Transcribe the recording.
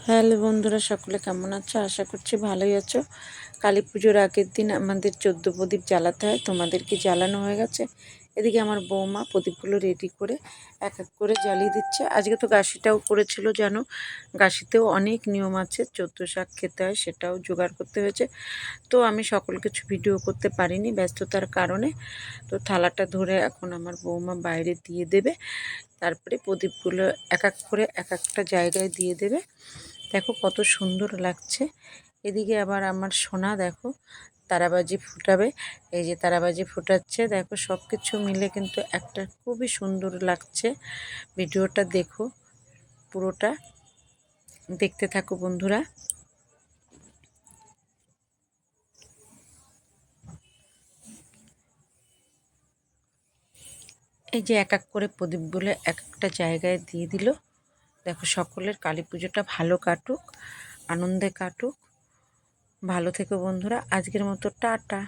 Hello বন্ধুরা, সকলে কেমন আছো? আশা করছি ভালোই আছো। কালী পুজোর আগের দিন আমাদের 14 প্রদীপ জ্বালাতে হয়। তোমাদের কি জ্বালানো হয়ে গেছে? এদিকে আমার বৌমা প্রদীপগুলো রেডি করে এক এক করে জ্বালিয়ে দিচ্ছে। আজকে তো গাছিটাও করেছিল, জানো গাছিতেও অনেক নিয়ম আছে, 14 শাক খেতে হয়, সেটাও জোগাড় করতে হয়েছে। তো আমি সকল কিছু ভিডিও করতে পারিনি ব্যস্ততার কারণে। তো থালাটা ধরে এখন আমার বৌমা বাইরে দিয়ে দেবে, তারপরে প্রদীপগুলো এক এক করে এক একটা জায়গায় দিয়ে দেবে। দেখো কত সুন্দর লাগছে। এদিকে আবার আমার সোনা দেখো তারাবাজি ফুটাবে। এই যে তারাবাজি ফুটাচ্ছে, দেখো সব কিছু মিলে কিন্তু একটা খুবই সুন্দর লাগছে। ভিডিওটা দেখো, পুরোটা দেখতে থাকো বন্ধুরা। এই যে এক এক করে প্রদীপগুলো এক একটা জায়গায় দিয়ে দিল। দেখো সকলের কালী পুজোটা ভালো কাটুক, আনন্দে কাটুক। ভালো থেকো বন্ধুরা, আজকের মতো টাটা।